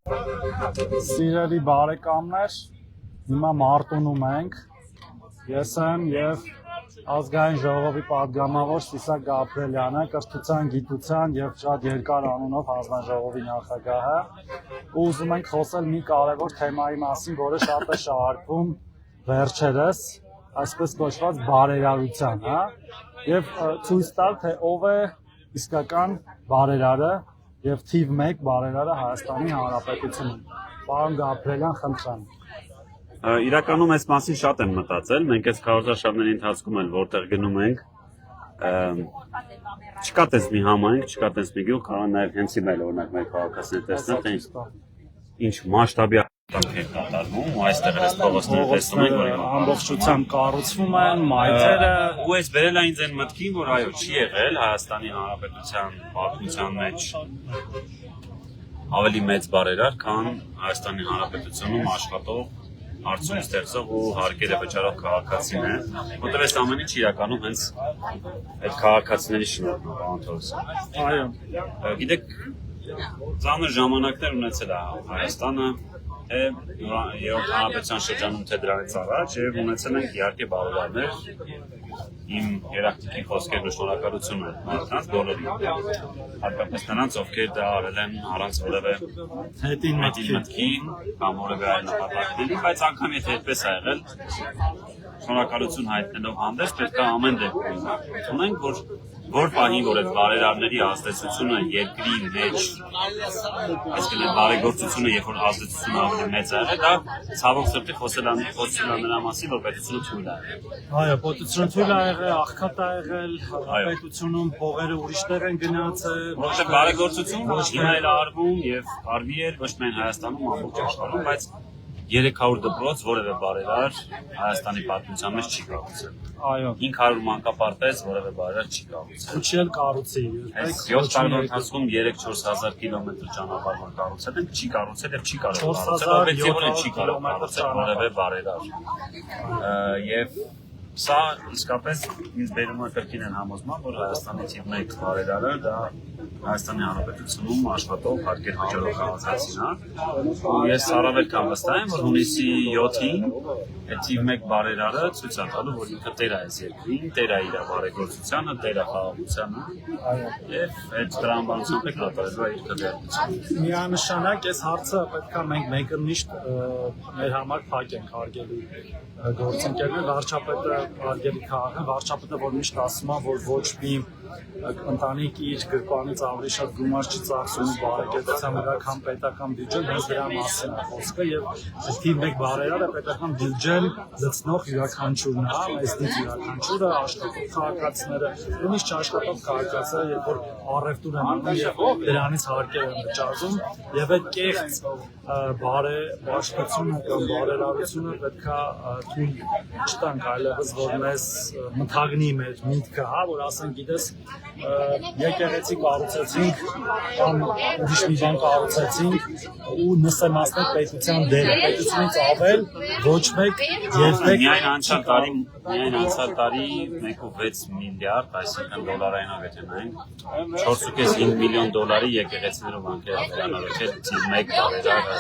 Սիրելի բարեկամներ, հիմա մարտունում ենք, ես եմ և ազգային ժողովի պատգամավոր Սիսակ Գաբրելյանը, կրթության, գիտության և շատ երկար անունով հանձնաժողովի նախագահը, ու ուզում ենք խոսել մի կարևոր թեմայի մասին, որը շատ է շարժվում վերջերս, այսպես կոչված բարերարության, և ցույց տալ, թե ով է իսկական բարերարը և թիվ 1 բարերարը Հայաստանի Հանրապետությունում։ Պարոն Գաբրելյան, խնդրեմ։ Իրականում այս մասին շատ եմ մտածել, մենք այս քարոզարշավների ընթացքում էլ որտեղ գնում ենք, չկա տես մի համայնք, չկա տես մի գյուղ, կարող նաև հենց հիմա էլ օրինակ մեր քաղաքացիները տեսնել, թե ինչ մասշտաբի աշխատանքներ կատարվում, ու այստեղ այս փողոցները տեսնում ենք, որ ամբողջությամբ կառուցվում են մայթերը, ու այս բերել է ինձ այն մտքին, որ այո, չի եղել Հայաստանի Հանրապետության պատմության մեջ ավելի մեծ բարերար, քան Հայաստանի Հանրապետությունում աշխատող, հարցում ստեղծող ու հարկերը վճարող քաղաքացին է, որտեղ այս ամեն ինչ իրականում հենց այդ քաղաքացիների շնորհիվ է, պարոն Թորոսյան։ այո, Գիտեք, ծանր ժամանակներ ունեցել է Հայաստանը, թե երրորդ հանրապետության շրջանում, թե դրանից առաջ, եւ ունեցել ենք իհարկե բարերարներ, իմ երախտիկի խոսքերն ու շնորհակալությունը մարդկանց բոլորին, հատկապես նրանց, ովքեր դա արել են առանց որևէ հետին մտքի կամ որևէ այլ նպատակների, բայց անգամ եթե այդպես է եղել, շնորհակալություն հայտնելով հանդերձ, պետք է ամեն դեպքում ընդունենք, որ պահին, որ այդ բարերարների ազդեցությունը երկրի մեջ, այսինքն այդ բարեգործությունը, երբ որ ազդեցությունը ավելի մեծ է եղել, դա ցավոք սրտի խոսել է նրա մասին, որ պետությունը թույլ է եղել։ այո, պետությունը թույլ է եղել, աղքատ է եղել, պետությունում փողերը ուրիշներ են գնացել, որտեղ բարեգործություն հիմա էլ արվում եւ արվի էր ոչ միայն Հայաստանում, ամբողջ աշխարհում, բայց 300 դպրոց որևէ բարերար Հայաստանի պատմության մեջ չի կառուցել։ Այո, 500 մանկապարտեզ որևէ բարերար չի կառուցել։ Ու չի էլ կառուցի։ Այս 7 տարվա ընթացքում 3-4 հազար կիլոմետր ճանապարհ կառուցել են, չի կառուցել եւ չի կարող կառուցել, որովհետեւ չի կարող կառուցել որևէ բարերար։ Եվ սա իսկապես ինձ բերում է կրկին են համոզման, որ Հայաստանի թիվ 1 բարերարը դա Հայաստանի Հանրապետությունում աշխատող հարկեր վճարող քաղաքացին է։ Ու ես առավել քան վստահ եմ, որ հունիսի 7-ին այդ թիվ 1 բարերարը ցույց է տալու, որ ինքը տեր է այս երկրին, տեր է իր բարեգործությանը, տեր է խաղաղությանը եւ այդ տրամաբանությամբ է կատարելու իր քվեարկությունը։ Միանշանակ այս հարցը պետք է մենք մեկըմիշտ մեր համար փակենք հարգելի գործընկերներ, վարչապետը հարգելի քաղաքն, վարչապետը որ միշտ ասում է, որ ոչ մի ընտանիք իր գրպանից ավելի շատ գումար չի ծախսում բարեկեցության վրա, քան պետական բյուջեն, հենց դրա մասին է խոսքը եւ թիվ 1 բարերարը պետական բյուջեն լցնող յուրաքանչյուրն է, այստեղ յուրաքանչյուրը աշխատող քաղաքացիները, նույնիսկ չաշխատող քաղաքացիները, երբ որ առևտուր են անում եւ դրանից հարկեր են վճարում եւ այդ կեղծ բարեբաշխությունը կամ բարերարությունը պետք է թույլ չտանք այլևս, որ մեզ մթագնի մեր միտքը, որ ասենք գիտես եկեղեցի կառուցեցինք կամ ուրիշ մի բան կառուցեցինք ու նսեմացնենք պետության դերը, պետությունից ավել ոչ մեկ երբեք միայն անցյալ տարի 1.6 միլիարդ, այսինքն դոլարայինով եթե նայենք 4.5 միլիոն դոլարի եկեղեցիներով անկեր վերանորոգել թիվ 1 բարերար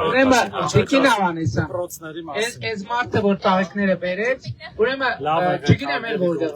Ուրեմն, եկին ավանեսա, դպրոցների մասին։ այս մարդը, որ տաղիքները բերեց, ուրեմն, չգիտեմ էլ որտեղ